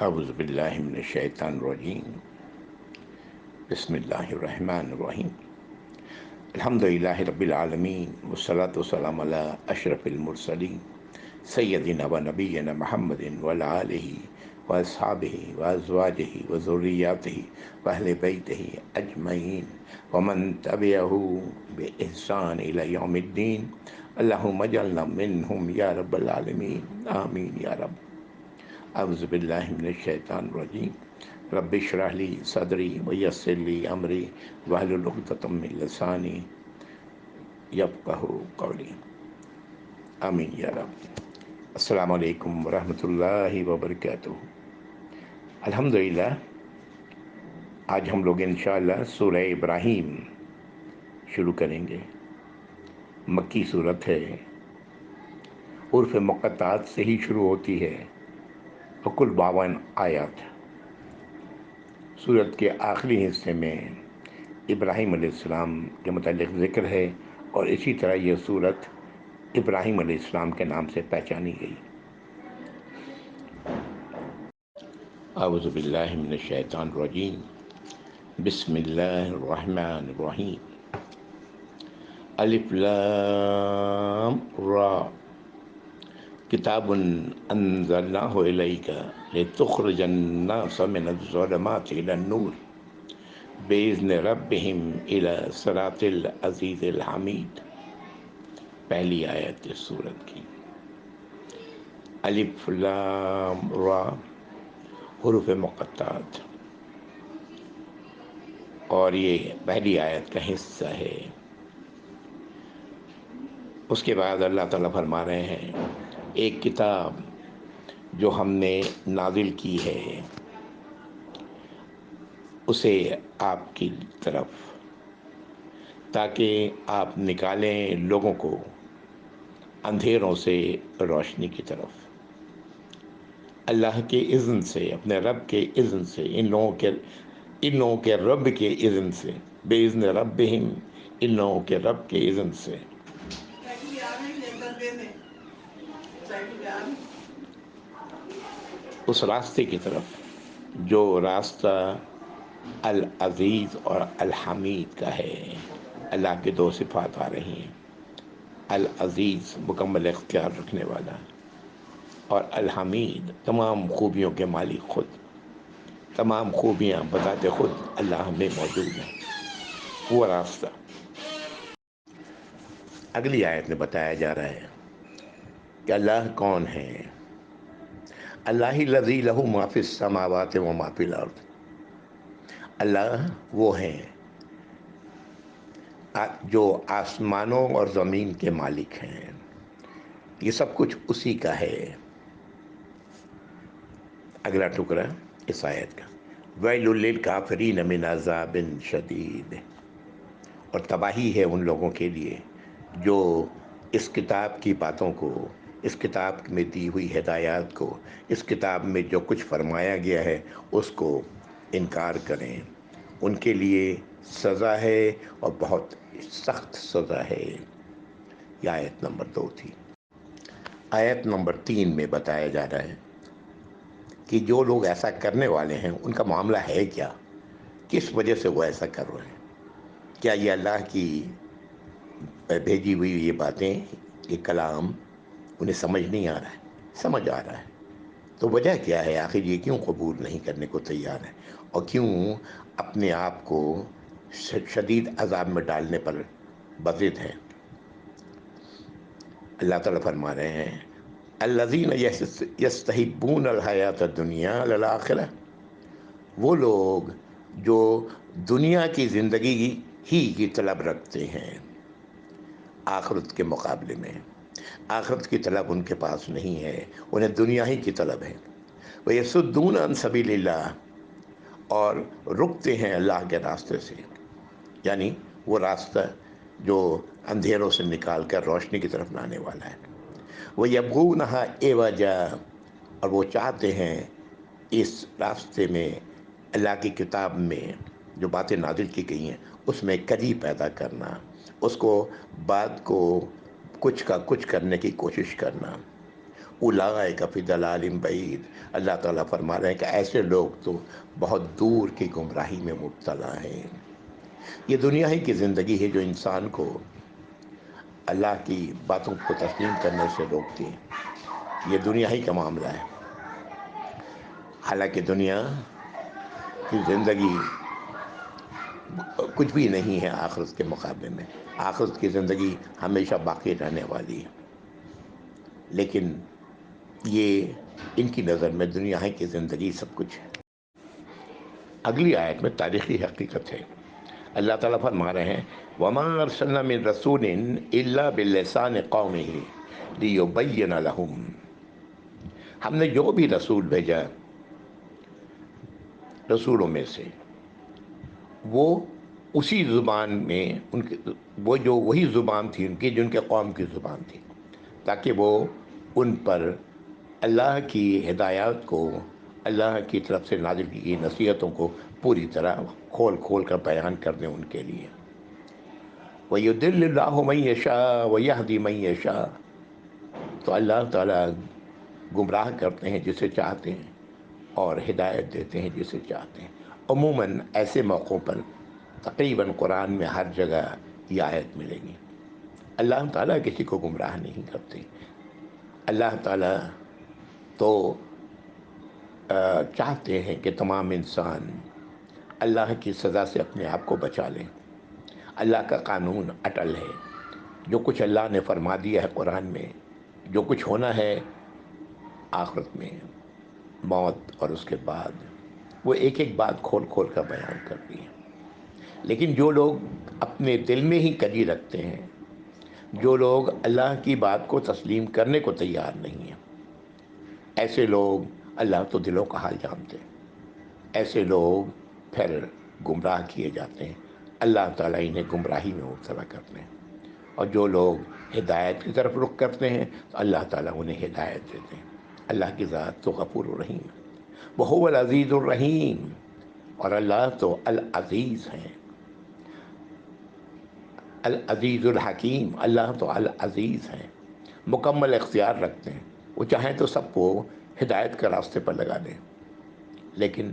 اعوذ باللہ من الشیطان الرجیم بسم اللہ الرحمن الرحیم الحمد للہ رب العالمین والصلاة والسلام علی اشرف المرسلین سیدنا و نبینا محمد وعلی آلہ واصحابہ وازواجہ وذریاتہ واہل بیتہ اجمعین ومن تبعہ بإحسان الی یوم الدین اللہم اجعلنا منہم یا رب العالمین آمین یا رب۔ اعوذ باللہ من الشیطان الرجیم رب اشرح لی صدری ویسر لی امری واحلل عقدۃ من لسانی یفقہوا قولی آمین یا رب۔ السلام علیکم ورحمۃ اللہ وبرکاتہ۔ الحمدللہ آج ہم لوگ انشاءاللہ سورہ ابراہیم شروع کریں گے۔ مکی صورت ہے، حروف مقطعات سے ہی شروع ہوتی ہے اور کل 52 آیات۔ سورت کے آخری حصے میں ابراہیم علیہ السلام کے متعلق ذکر ہے، اور اسی طرح یہ سورت ابراہیم علیہ السلام کے نام سے پہچانی گئی۔ اعوذ باللہ من الشیطان الرجیم بسم اللہ الرحمن الرحیم الف لام را کتاب انزلناہ الیک لتخرج الناس من الظلمات الی النور بإذن ربہم الی صراط العزیز الحمید۔ پہلی آیت اس سورت کی۔ الف لام را حروف مقطعات، اور یہ پہلی آیت کا حصہ ہے۔ اس کے بعد اللہ تعالیٰ فرما رہے ہیں ایک کتاب جو ہم نے نازل کی ہے اسے آپ کی طرف، تاکہ آپ نکالیں لوگوں کو اندھیروں سے روشنی کی طرف، اللہ کے اذن سے، اپنے رب کے اذن سے، ان لوگوں کے رب کے اذن سے، بے اذن ربہم، ان لوگوں کے رب کے اذن سے۔ اس راستے کی طرف جو راستہ العزیز اور الحمید کا ہے۔ اللہ کے دو صفات آ رہی ہیں، العزیز مکمل اختیار رکھنے والا، اور الحمید تمام خوبیوں کے مالک خود، تمام خوبیاں بذات خود اللہ میں موجود ہیں، وہ راستہ۔ اگلی آیت میں بتایا جا رہا ہے کہ اللہ کون ہے۔ اللہ الذی لہ ما فی السماوات و ما فی الارض۔ اللہ وہ ہیں جو آسمانوں اور زمین کے مالک ہیں، یہ سب کچھ اسی کا ہے۔ اگلا ٹکڑا اس آیت کا، ویل للکافرین من عذاب شدید، اور تباہی ہے ان لوگوں کے لیے جو اس کتاب کی باتوں کو، اس کتاب میں دی ہوئی ہدایات کو، اس کتاب میں جو کچھ فرمایا گیا ہے اس کو انکار کریں، ان کے لیے سزا ہے، اور بہت سخت سزا ہے۔ یہ آیت نمبر 2 تھی۔ آیت نمبر 3 میں بتایا جا رہا ہے کہ جو لوگ ایسا کرنے والے ہیں ان کا معاملہ ہے کیا، کس وجہ سے وہ ایسا کر رہے ہیں۔ کیا یہ اللہ کی بھیجی ہوئی یہ باتیں، یہ کلام انہیں سمجھ نہیں آ رہا ہے؟ سمجھ آ رہا ہے، تو وجہ کیا ہے؟ آخر یہ کیوں قبول نہیں کرنے کو تیار ہے، اور کیوں اپنے آپ کو شدید عذاب میں ڈالنے پر بضد ہیں؟ اللہ تعالیٰ فرما رہے ہیں الذین یستحبون الحیات الدنیا علی الآخرہ، وہ لوگ جو دنیا کی زندگی ہی کی طلب رکھتے ہیں آخرت کے مقابلے میں۔ آخرت کی طلب ان کے پاس نہیں ہے، انہیں دنیا ہی کی طلب ہے۔ وَيَصُدُّونَ عَن سَبِيلِ اللَّهِ، اور رکتے ہیں اللہ کے راستے سے، یعنی وہ راستہ جو اندھیروں سے نکال کر روشنی کی طرف لانے والا ہے۔ وَيَبْغُونَهَا عِوَجًا، اور وہ چاہتے ہیں اس راستے میں، اللہ کی کتاب میں جو باتیں نازل کی گئی ہیں اس میں کجی پیدا کرنا، اس کو بات کو کچھ کا کچھ کرنے کی کوشش کرنا۔ اولئک فی ضلال بعید، اللہ تعالیٰ فرما رہے ہیں کہ ایسے لوگ تو بہت دور کی گمراہی میں مبتلا ہیں۔ یہ دنیا ہی کی زندگی ہے جو انسان کو اللہ کی باتوں کو تسلیم کرنے سے روکتی ہے، یہ دنیا ہی کا معاملہ ہے۔ حالانکہ دنیا کی زندگی کچھ بھی نہیں ہے آخرت کے مقابلے میں، آخرت کی زندگی ہمیشہ باقی رہنے والی ہے، لیکن یہ ان کی نظر میں دنیا ہی کی زندگی سب کچھ ہے۔ اگلی آیت میں تاریخی حقیقت ہے، اللہ تعالیٰ فرما رہے ہیں وَمَا أَرْسَلْنَا مِن رَسُولٍ إِلَّا بِلِسَانِ قَوْمِهِ لِيُبَيِّنَ لَهُمْ، ہم نے جو بھی رسول بھیجا رسولوں میں سے وہ اسی زبان میں وہی زبان تھی ان کی جو ان کے قوم کی زبان تھی، تاکہ وہ ان پر اللہ کی ہدایات کو، اللہ کی طرف سے نازل کی گئی نصیحتوں کو پوری طرح کھول کھول کر بیان کر دیں ان کے لیے۔ وَيُضِلُّ اللَّهُ مَن يَشَاءُ وَيَهْدِي مَن يَشَاءُ، تو اللہ تعالیٰ گمراہ کرتے ہیں جسے چاہتے ہیں اور ہدایت دیتے ہیں جسے چاہتے ہیں۔ عموماً ایسے موقعوں پر تقریباً قرآن میں ہر جگہ یہ آیت ملے گی۔ اللہ تعالیٰ کسی کو گمراہ نہیں کرتے، اللہ تعالیٰ تو چاہتے ہیں کہ تمام انسان اللہ کی سزا سے اپنے آپ کو بچا لیں۔ اللہ کا قانون اٹل ہے، جو کچھ اللہ نے فرما دیا ہے قرآن میں، جو کچھ ہونا ہے آخرت میں، موت اور اس کے بعد، وہ ایک ایک بات کھول کھول کر بیان کرتی ہے۔ لیکن جو لوگ اپنے دل میں ہی کجی رکھتے ہیں، جو لوگ اللہ کی بات کو تسلیم کرنے کو تیار نہیں ہیں، ایسے لوگ اللہ تو دلوں کا حال جانتے ہیں، ایسے لوگ پھر گمراہ کیے جاتے ہیں، اللہ تعالیٰ انہیں گمراہی میں مبتلا کرتے ہیں۔ اور جو لوگ ہدایت کی طرف رخ کرتے ہیں تو اللہ تعالیٰ انہیں ہدایت دیتے ہیں۔ اللہ کی ذات تو غفور الرحیم ہے، وَهُوَ الْعَزِيزُ الرَّحِيمُ، اور اللہ تو العزیز ہیں، العزیز الحکیم، اللہ تو العزیز ہیں، مکمل اختیار رکھتے ہیں، وہ چاہیں تو سب کو ہدایت کے راستے پر لگا دیں، لیکن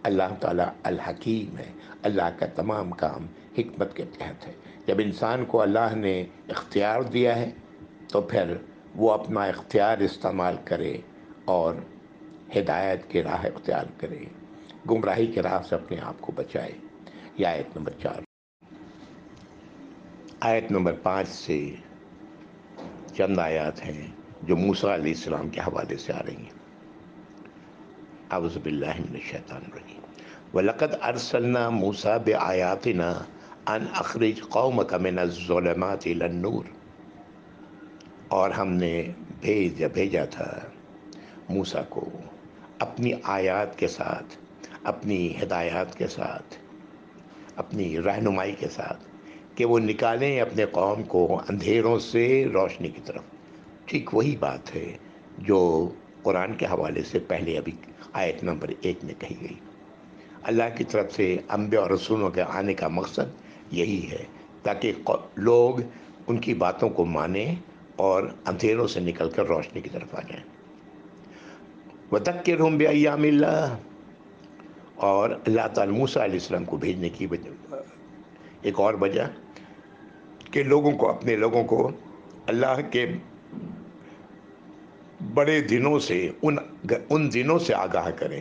اللہ تعالیٰ الحکیم ہے، اللہ کا تمام کام حکمت کے تحت ہے۔ جب انسان کو اللہ نے اختیار دیا ہے تو پھر وہ اپنا اختیار استعمال کرے اور ہدایت کی راہ اختیار کرے، گمراہی کی راہ سے اپنے آپ کو بچائے۔ یہ آیت نمبر 4۔ آیت نمبر 5 سے چند آیات ہیں جو موسیٰ علیہ السلام کے حوالے سے آ رہی ہیں۔ اعوذ باللہ من الشیطان الرجیم۔ وَلَقَدْ أَرْسَلْنَا مُوسَىٰ بِآيَاتِنَا أَنْ أَخْرِجْ قَوْمَكَ مِنَ الظُّلُمَاتِ إِلَى النُّورِ، اور ہم نے بھیجا تھا موسیٰ کو اپنی آیات کے ساتھ، اپنی ہدایات کے ساتھ، اپنی رہنمائی کے ساتھ، کہ وہ نکالیں اپنے قوم کو اندھیروں سے روشنی کی طرف۔ ٹھیک وہی بات ہے جو قرآن کے حوالے سے پہلے ابھی آیت نمبر 1 میں کہی گئی۔ اللہ کی طرف سے انبیاء اور رسولوں کے آنے کا مقصد یہی ہے، تاکہ لوگ ان کی باتوں کو مانیں اور اندھیروں سے نکل کر روشنی کی طرف آ جائیں۔ وَذَكِّرْهُمْ بِأَيَّامِ اللَّهِ، اور اللہ تعالیٰ موسیٰ علیہ السلام کو بھیجنے کی ایک اور وجہ کہ اپنے لوگوں کو اللہ کے بڑے دنوں سے، ان دنوں سے آگاہ کریں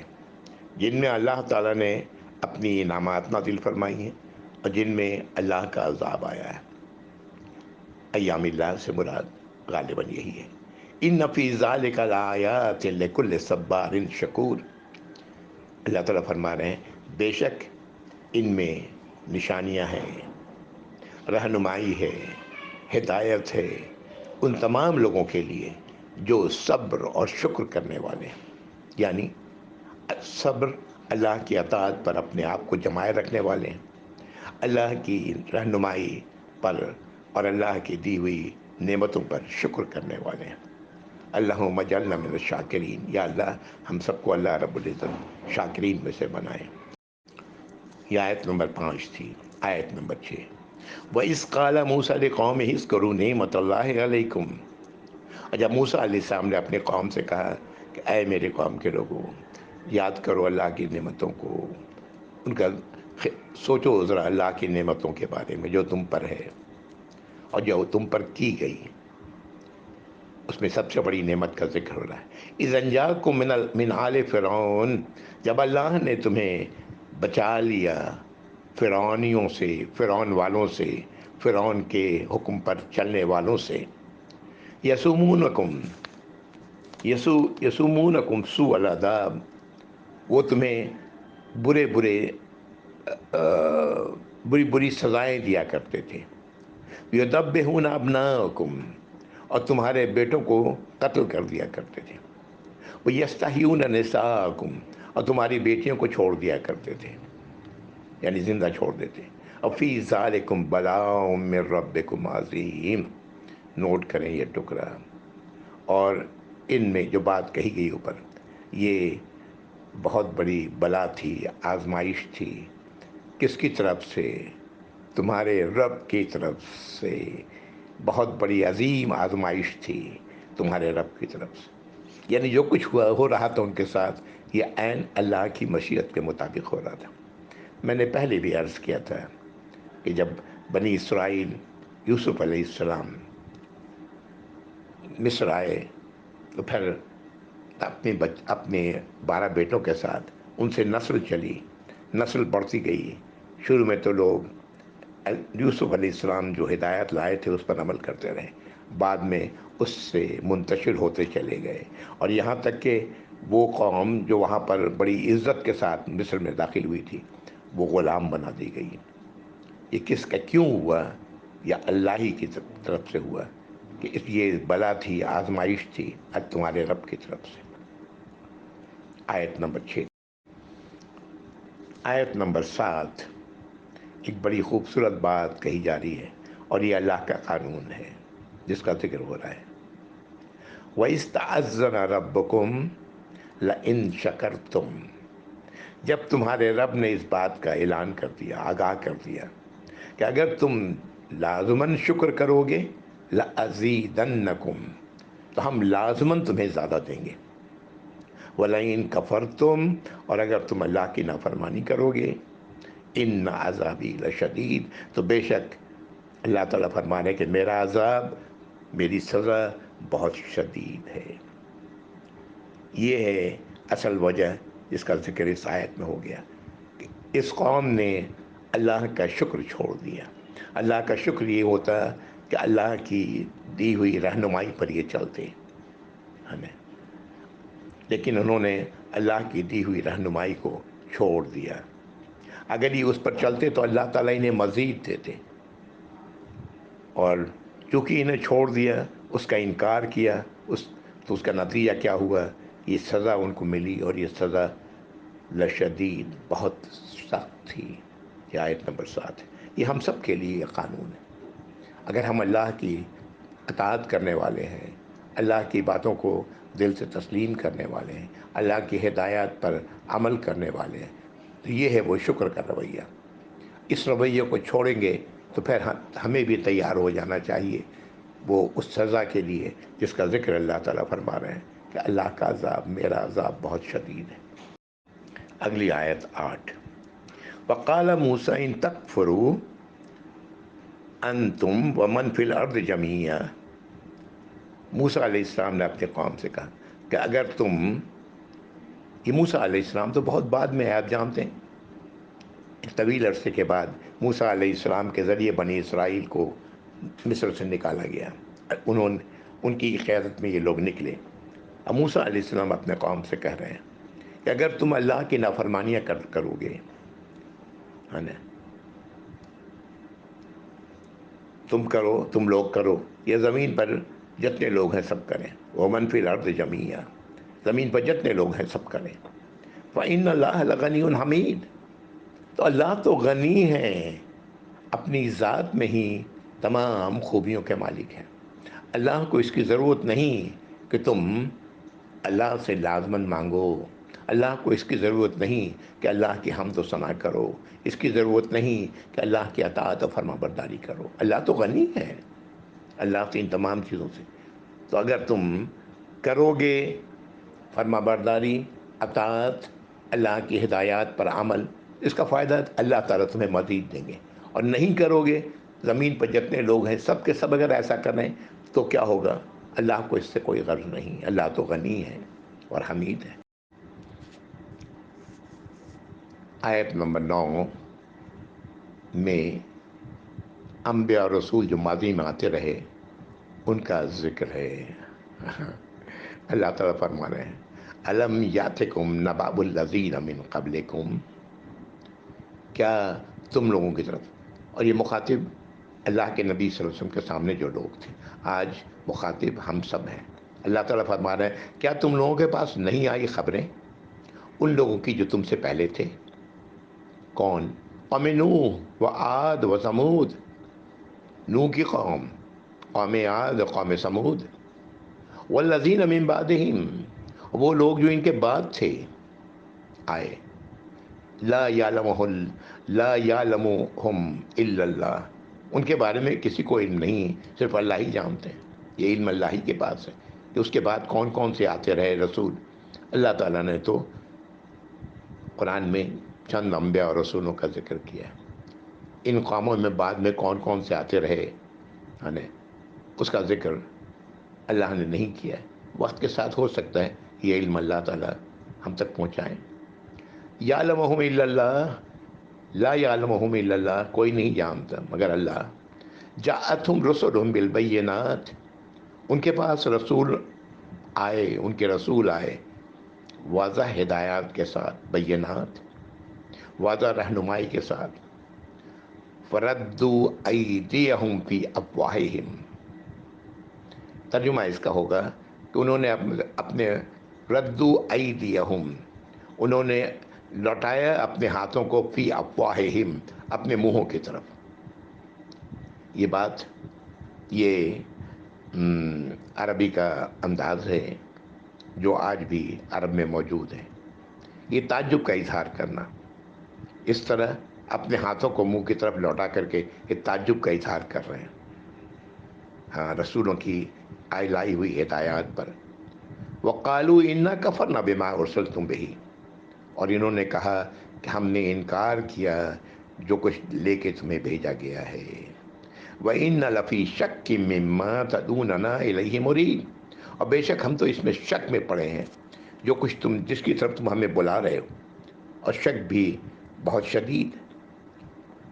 جن میں اللہ تعالیٰ نے اپنی انعامات نازل فرمائی ہیں اور جن میں اللہ کا عذاب آیا ہے۔ ایام اللہ سے مراد غالباً یہی ہے۔ ان فی ذلک لآیات لکل صبار شکور، اللہ تعالیٰ فرما رہے ہیں بے شک ان میں نشانیاں ہیں، رہنمائی ہے، ہدایت ہے ان تمام لوگوں کے لیے جو صبر اور شکر کرنے والے ہیں، یعنی صبر اللہ کی اطاعت پر اپنے آپ کو جمائے رکھنے والے ہیں، اللہ کی رہنمائی پر اور اللہ کی دی ہوئی نعمتوں پر شکر کرنے والے ہیں۔ اللہم اجعلنا من الشاکرین، یا اللہ ہم سب کو اللہ رب العزت شاکرین میں سے بنائے۔ یہ آیت نمبر 5 تھی۔ آیت نمبر 6، وَإِذْ قَالَ مُوسَىٰ لِقَوْمِهِ اذْكُرُوا نِعْمَتَ اللَّهِ عَلَيْكُمْ، اور جب موسیٰ علیہ السلام نے اپنے قوم سے کہا کہ اے میرے قوم کے لوگوں، یاد کرو اللہ کی نعمتوں کو، ان کا سوچو ذرا اللہ کی نعمتوں کے بارے میں جو تم پر ہے اور جو تم پر کی گئی، اس میں سب سے بڑی نعمت کا ذکر ہو رہا ہے۔ اذ انجاکم من آل فرعون، جب اللہ نے تمہیں بچا لیا فرعونیوں سے، فرعون والوں سے، فرعون کے حکم پر چلنے والوں سے، یسومونکم یسومونکم سوء العذاب، وہ تمہیں برے برے بری بری سزائیں دیا کرتے تھے، یذبحون ابناءکم، اور تمہارے بیٹوں کو قتل کر دیا کرتے تھے، ویستحیون نساءکم، اور تمہاری بیٹیوں کو چھوڑ دیا کرتے تھے، یعنی زندہ چھوڑ دیتے۔ وفی ذالکم بلاء من ربکم عظیم، نوٹ کریں یہ ٹکڑا، اور ان میں جو بات کہی گئی اوپر، یہ بہت بڑی بلا تھی، آزمائش تھی۔ کس کی طرف سے؟ تمہارے رب کی طرف سے، بہت بڑی عظیم آزمائش تھی تمہارے رب کی طرف سے۔ یعنی جو کچھ ہو رہا تھا ان کے ساتھ، یہ عین اللہ کی مشیت کے مطابق ہو رہا تھا۔ میں نے پہلے بھی عرض کیا تھا کہ جب بنی اسرائیل یوسف علیہ السلام مصر آئے تو پھر اپنے 12 بیٹوں کے ساتھ ان سے نسل چلی، نسل بڑھتی گئی۔ شروع میں تو لوگ یوسف علیہ السلام جو ہدایت لائے تھے اس پر عمل کرتے رہے، بعد میں اس سے منتشر ہوتے چلے گئے، اور یہاں تک کہ وہ قوم جو وہاں پر بڑی عزت کے ساتھ مصر میں داخل ہوئی تھی، وہ غلام بنا دی گئی۔ یہ کس کا کیوں ہوا؟ یا اللہ ہی کی طرف سے ہوا کہ یہ بلا تھی، آزمائش تھی تمہارے رب کی طرف سے۔ آیت نمبر 6۔ آیت نمبر 7 ایک بڑی خوبصورت بات کہی جا رہی ہے، اور یہ اللہ کا قانون ہے جس کا ذکر ہو رہا ہے۔ وَإِذْ تَعَذَّنَ رَبُّكُمْ لَئِن شَكَرْتُمْ، جب تمہارے رب نے اس بات کا اعلان کر دیا، آگاہ کر دیا کہ اگر تم لازماً شکر کرو گے، لَأَزِيدَنَّكُمْ، تو ہم لازماً تمہیں زیادہ دیں گے، وَلَئِن كَفَرْتُمْ، اور اگر تم اللہ کی نافرمانی کرو گے، ان عذابی لشدید، تو بے شک اللہ تعالیٰ فرمانے کہ میرا عذاب، میری سزا بہت شدید ہے۔ یہ ہے اصل وجہ جس کا ذکر اس آیت میں ہو گیا کہ اس قوم نے اللہ کا شکر چھوڑ دیا۔ اللہ کا شکر یہ ہوتا کہ اللہ کی دی ہوئی رہنمائی پر یہ چلتے ہمیں، لیکن انہوں نے اللہ کی دی ہوئی رہنمائی کو چھوڑ دیا۔ اگر یہ اس پر چلتے تو اللہ تعالیٰ انہیں مزید دیتے، اور چونکہ انہیں چھوڑ دیا، اس کا انکار کیا، تو اس کا نتیجہ کیا ہوا؟ یہ سزا ان کو ملی، اور یہ سزا لشدید، بہت سخت تھی۔ یہ آیت نمبر 7 ہے۔ یہ ہم سب کے لیے یہ قانون ہے۔ اگر ہم اللہ کی اطاعت کرنے والے ہیں، اللہ کی باتوں کو دل سے تسلیم کرنے والے ہیں، اللہ کی ہدایات پر عمل کرنے والے ہیں، تو یہ ہے وہ شکر کا رویہ۔ اس رویے کو چھوڑیں گے تو پھر ہمیں بھی تیار ہو جانا چاہیے وہ اس سزا کے لیے جس کا ذکر اللہ تعالیٰ فرما رہے ہیں کہ اللہ کا عذاب، میرا عذاب بہت شدید ہے۔ اگلی آیت 8۔ وَقَالَ مُوسَىٰ إِن تَكْفُرُوا أَنتُمْ وَمَنْ فِي الْأَرْضِ جَمِيعًا، موسیٰ علیہ السلام نے اپنے قوم سے کہا کہ اگر تم، یہ موسیٰ علیہ السلام تو بہت بعد میں ہے، آپ جانتے ہیں، ایک طویل عرصے کے بعد موسیٰ علیہ السلام کے ذریعے بنی اسرائیل کو مصر سے نکالا گیا، ان کی قیادت میں یہ لوگ نکلے۔ اب موسیٰ علیہ السلام اپنے قوم سے کہہ رہے ہیں کہ اگر تم اللہ کی نافرمانیاں کرو گے، ہے نا، تم لوگ کرو، یہ زمین پر جتنے لوگ ہیں سب کریں، وَمَنْ فِي الْأَرْضِ جَمِيعًا، زمین پر جتنے لوگ ہیں سب کریں، فَإِنَّ اللَّهَ لَغَنِيٌّ حَمِيدٌ، تو اللہ تو غنی ہے، اپنی ذات میں ہی تمام خوبیوں کے مالک ہیں۔ اللہ کو اس کی ضرورت نہیں کہ تم اللہ سے لازماً مانگو، اللہ کو اس کی ضرورت نہیں کہ اللہ کی حمد و ثنا کرو، اس کی ضرورت نہیں کہ اللہ کی اطاعت و فرما برداری کرو۔ اللہ تو غنی ہے، اللہ سے ان تمام چیزوں سے تو اگر تم کرو گے فرما برداری، اطاعت، اللہ کی ہدایات پر عمل، اس کا فائدہ اللہ تعالیٰ تمہیں مزید دیں گے. اور نہیں کرو گے، زمین پر جتنے لوگ ہیں سب کے سب اگر ایسا کریں تو کیا ہوگا؟ اللہ کو اس سے کوئی غرض نہیں. اللہ تو غنی ہے اور حمید ہے. آیت نمبر 9 میں انبیاء اور رسول جو ماضی میں آتے رہے ان کا ذکر ہے. اللہ تعالیٰ فرما رہے ہیں الم یاتکم نبأ الذین من قبلکم، کیا تم لوگوں کی طرف، اور یہ مخاطب اللہ کے نبی صلی اللہ علیہ وسلم کے سامنے جو لوگ تھے، آج مخاطب ہم سب ہیں. اللہ تعالیٰ فرما رہے ہیں کیا تم لوگوں کے پاس نہیں آئی خبریں ان لوگوں کی جو تم سے پہلے تھے؟ کون؟ قوم نوح و عاد و ثمود، نوح کی قوم، قوم عاد، قوم ثمود، والذین من بعدہم، وہ لوگ جو ان کے بعد تھے آئے. لا یعلمہم الا اللہ، ان کے بارے میں کسی کو علم نہیں، صرف اللہ ہی جانتے ہیں. یہ علم اللہ ہی کے پاس ہے کہ اس کے بعد کون کون سے آتے رہے رسول. اللہ تعالیٰ نے تو قرآن میں چند انبیاء اور رسولوں کا ذکر کیا ہے. ان قوموں میں بعد میں کون کون سے آتے رہے اس کا ذکر اللہ نے نہیں کیا ہے. وقت کے ساتھ ہو سکتا ہے یہ علم اللہ تعالیٰ ہم تک پہنچائیں. یعلمہم الا اللہ، لا یعلمہم الا اللہ، کوئی نہیں جانتا مگر اللہ. جاءتہم رسلہم بالبینات، ان کے پاس رسول آئے، ان کے رسول آئے واضح ہدایات کے ساتھ، بینات، واضح رہنمائی کے ساتھ. فردوا ایدیہم فی افواہہم، ترجمہ اس کا ہوگا کہ انہوں نے اپنے ردوا ایدیہم، انہوں نے لوٹایا اپنے ہاتھوں کو، فی افواہہم، اپنے منہوں کی طرف. یہ بات، یہ عربی کا انداز ہے جو آج بھی عرب میں موجود ہے. یہ تعجب کا اظہار کرنا، اس طرح اپنے ہاتھوں کو منہ کی طرف لوٹا کر کے یہ تعجب کا اظہار کر رہے ہیں ہاں رسولوں کی لائی ہوئی ہدایات پر. وقالوا انا کفرنا بما ارسلتم بہ، اور انہوں نے کہا کہ ہم نے انکار کیا جو کچھ لے کے تمہیں بھیجا گیا ہے. وَإِنَّ لَفِي شَكٍّ مِّمَّا تَدْعُونَنَا إِلَيْهِ مُرِيبٍ، اور بے شک ہم تو اس میں شک میں پڑے ہیں جو کچھ جس کی طرف تم ہمیں بلا رہے ہو. اور شک بھی بہت شدید،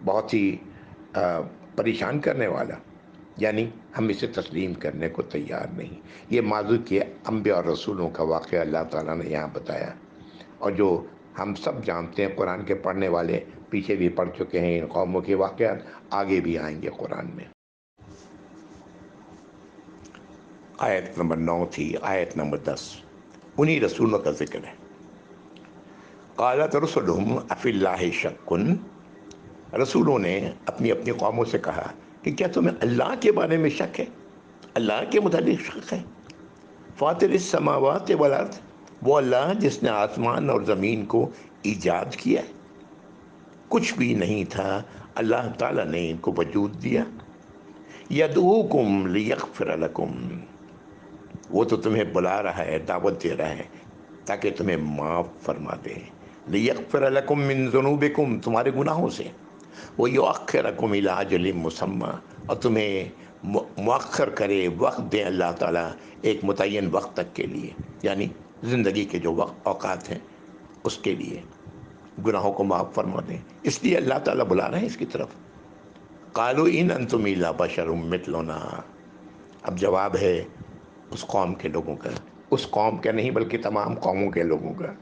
بہت ہی پریشان کرنے والا، یعنی ہم اسے تسلیم کرنے کو تیار نہیں. یہ ماضی کے انبیاء اور رسولوں کا واقعہ اللہ تعالیٰ نے یہاں بتایا، اور جو ہم سب جانتے ہیں، قرآن کے پڑھنے والے پیچھے بھی پڑھ چکے ہیں ان قوموں کے واقعات، آگے بھی آئیں گے قرآن میں. آیت نمبر 9 تھی. آیت نمبر 10 انہی رسولوں کا ذکر ہے. قالت رسلہم افی اللہ شک، رسولوں نے اپنی اپنی قوموں سے کہا کہ کیا تمہیں اللہ کے بارے میں شک ہے، اللہ کے متعلق شک ہے. فاطر السماوات والارض، وہ اللہ جس نے آسمان اور زمین کو ایجاد کیا، کچھ بھی نہیں تھا، اللہ تعالیٰ نے ان کو وجود دیا. یدعوکم لیغفر لکم، وہ تو تمہیں بلا رہا ہے، دعوت دے رہا ہے تاکہ تمہیں معاف فرما دے. لیغفر لکم من ذنوبکم، تمہارے گناہوں سے. ویؤخرکم الی اجل مسمی، اور تمہیں مؤخر کرے، وقت دے اللہ تعالیٰ ایک متعین وقت تک کے لیے، یعنی زندگی کے جو وقت اوقات ہیں اس کے لیے گناہوں کو معاف فرما دیں. اس لیے اللہ تعالیٰ بلا رہے ہیں اس کی طرف. قالوا ان انتم الا بشر مثلنا، اب جواب ہے اس قوم کے لوگوں کا، اس قوم کا نہیں بلکہ تمام قوموں کے لوگوں کا.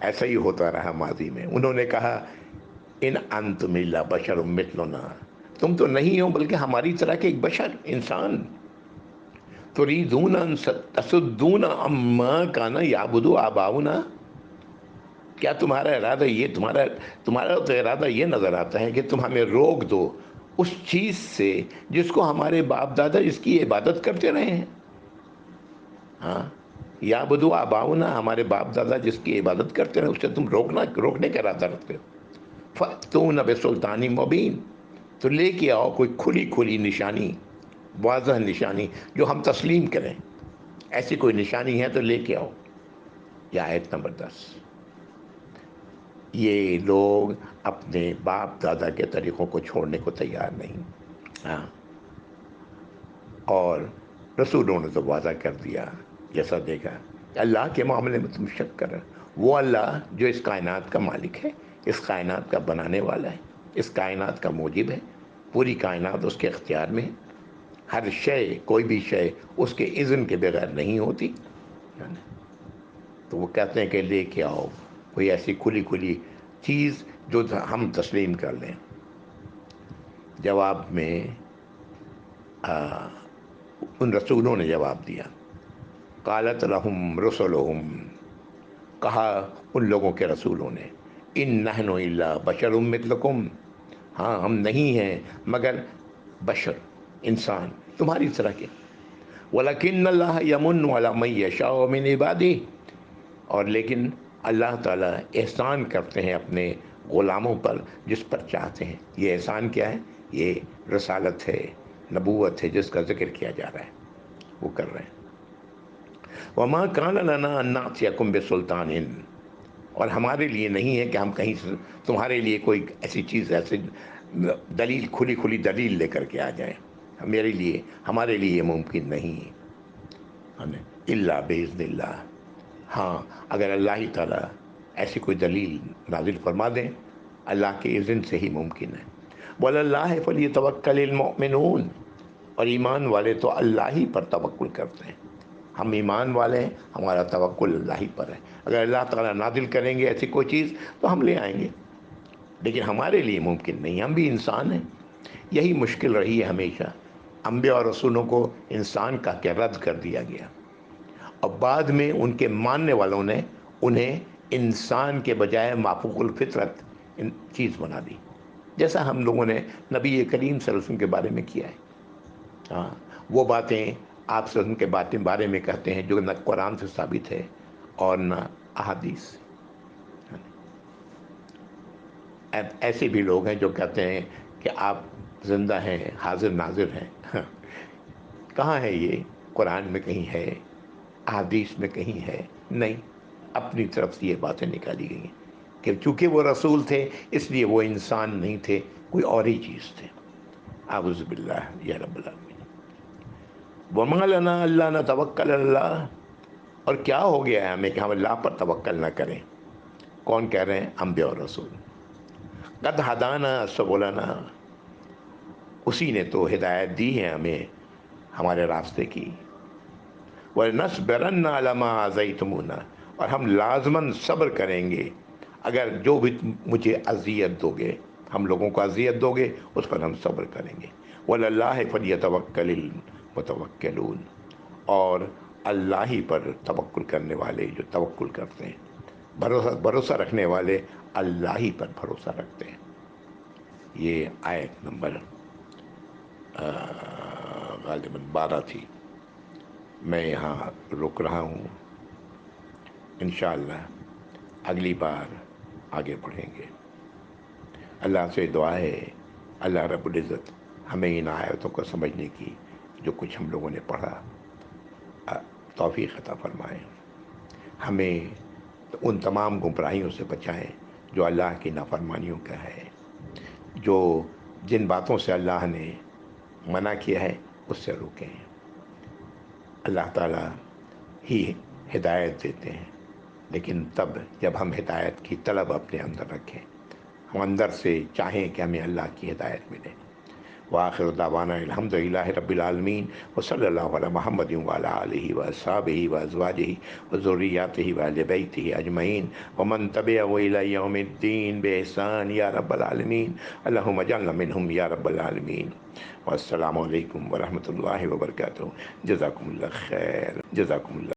ایسا ہی ہوتا رہا ماضی میں. انہوں نے کہا ان انتم الا بشر مثلنا، تم تو نہیں ہو بلکہ ہماری طرح کے ایک بشر، انسان. تريدون ان تصدون عما كان يعبد آباؤنا، کیا تمہارا ارادہ یہ، تمہارا تو ارادہ یہ نظر آتا ہے کہ تم ہمیں روک دو اس چیز سے جس کو ہمارے باپ دادا جس کی عبادت کرتے رہے ہیں. ہاں، یعبدو آباؤنا، ہمارے باپ دادا جس کی عبادت کرتے رہے، اس سے تم روکنے کا ارادہ رکھتے ہو. فَأْتُونَ بِسُلْطَانٍ مُبِينٍ، تو لے کے آؤ کوئی کھلی نشانی، واضح نشانی جو ہم تسلیم کریں. ایسی کوئی نشانی ہے تو لے کے آؤ. یہ آیت نمبر 10. یہ لوگ اپنے باپ دادا کے طریقوں کو چھوڑنے کو تیار نہیں. ہاں، اور رسولوں نے تو وعدہ کر دیا، جیسا دیکھا اللہ کے معاملے میں تم شک کر رہے. وہ اللہ جو اس کائنات کا مالک ہے، اس کائنات کا بنانے والا ہے، اس کائنات کا موجب ہے، پوری کائنات اس کے اختیار میں ہے. ہر شے، کوئی بھی شے اس کے اذن کے بغیر نہیں ہوتی. تو وہ کہتے ہیں کہ لے کے آؤ کوئی ایسی کھلی کھلی چیز جو ہم تسلیم کر لیں. جواب میں ان رسولوں نے جواب دیا، قالت لہم رسلہم، کہا ان لوگوں کے رسولوں نے، ان نحن الا بشر مثلکم، ہاں ہم نہیں ہیں مگر بشر، انسان تمہاری طرح کے. وَلَكِنَّ اللَّهَ يَمُنُّ عَلَى مَن يَشَاءُ مِنْ عِبَادِهِ، اور لیکن اللہ تعالیٰ احسان کرتے ہیں اپنے غلاموں پر جس پر چاہتے ہیں. یہ احسان کیا ہے؟ یہ رسالت ہے، نبوت ہے، جس کا ذکر کیا جا رہا ہے وہ کر رہے ہیں. وَمَا كَانَ لَنَا أَن نَأْتِيَكُم بِسُلْطَانٍ، اور ہمارے لیے نہیں ہے کہ ہم کہیں سے تمہارے لیے کوئی ایسی چیز، ایسی دلیل، کھلی کھلی دلیل لے کر کے آ جائیں. ہمارے لیے یہ ممکن نہیں ہے. الا باذن اللہ، ہاں اگر اللہ ہی تعالیٰ ایسی کوئی دلیل نازل فرما دیں، اللہ کے اذن سے ہی ممکن ہے. وَعَلَى اللَّهِ فَلْيَتَوَكَّلِ الْمُؤْمِنُونَ، اور ایمان والے تو اللہ ہی پر توکل کرتے ہیں. ہم ایمان والے ہیں، ہمارا توکل اللہ ہی پر ہے. اگر اللہ تعالیٰ نازل کریں گے ایسی کوئی چیز تو ہم لے آئیں گے، لیکن ہمارے لیے ممکن نہیں. ہم بھی انسان ہیں. یہی مشکل رہی ہے ہمیشہ. انبیاء اور رسولوں کو انسان کا کہ رد کر دیا گیا، اور بعد میں ان کے ماننے والوں نے انہیں انسان کے بجائے مافوق الفطرت چیز بنا دی، جیسا ہم لوگوں نے نبی کریم صلی اللہ علیہ وسلم کے بارے میں کیا ہے. ہاں، وہ باتیں آپ سے ان کے بارے میں کہتے ہیں جو نہ قرآن سے ثابت ہے اور نہ احادیث سے. ایسے بھی لوگ ہیں جو کہتے ہیں کہ آپ زندہ ہیں، حاضر ناظر ہیں. کہاں ہے یہ؟ قرآن میں کہیں ہے؟ احادیث میں کہیں ہے؟ نہیں. اپنی طرف سے یہ باتیں نکالی گئی ہیں کہ چونکہ وہ رسول تھے اس لیے وہ انسان نہیں تھے، کوئی اور ہی چیز تھے. اعوذ باللہ یا رب العالمین. وَمَا لَنَا أَلَّا نَتَوَكَّلَ عَلَى اللَّهِ، اور کیا ہو گیا ہے ہمیں کہ ہم اللہ پر توکل نہ کریں؟ کون کہہ رہے ہیں؟ انبیاء اور رسول. قَدْ هَدَانَا سُبُلَنَا، اسی نے تو ہدایت دی ہے ہمیں ہمارے راستے کی. وَلَنَصْبِرَنَّ عَلَىٰ مَا آذَيْتُمُونَا، اور ہم لازماً صبر کریں گے اگر جو بھی مجھے اذیت دو گے، ہم لوگوں کو اذیت دو گے اس پر ہم صبر کریں گے. وَعَلَى اللَّهِ فَلْيَتَوَكَّلِ الْمُتَوَكِّلُونَ، اور اللہ ہی پر توکل کرنے والے جو توکل کرتے ہیں، بھروسہ رکھنے والے اللہ ہی پر بھروسہ رکھتے ہیں. یہ آیت نمبر غالباً 12 تھی. میں یہاں رک رہا ہوں، انشاءاللہ اگلی بار آگے بڑھیں گے. اللہ سے دعا ہے اللہ رب العزت ہمیں ان آیتوں کو سمجھنے کی، جو کچھ ہم لوگوں نے پڑھا، توفیق عطا فرمائے. ہمیں ان تمام گمراہیوں سے بچائیں جو اللہ کی نافرمانیوں کا ہے، جو جن باتوں سے اللہ نے منع کیا ہے اس سے روکیں. اللہ تعالیٰ ہی ہدایت دیتے ہیں، لیکن تب جب ہم ہدایت کی طلب اپنے اندر رکھیں، ہم اندر سے چاہیں کہ ہمیں اللہ کی ہدایت ملے. وآخر دعوانا الحمد للہ رب العالمین، وصلی اللہ علی محمد وعلی آلہ واصحابہ وازواجہ وذریاتہ واہل بیتہ اجمعین ومن تبعہ الی یوم الدین بإحسان یا رب العالمین. اللہم اجعلنا منہم یا رب العالمین. والسلام علیکم ورحمۃ اللہ وبرکاتہ. جزاکم اللہ خیر. جزاکم اللہ.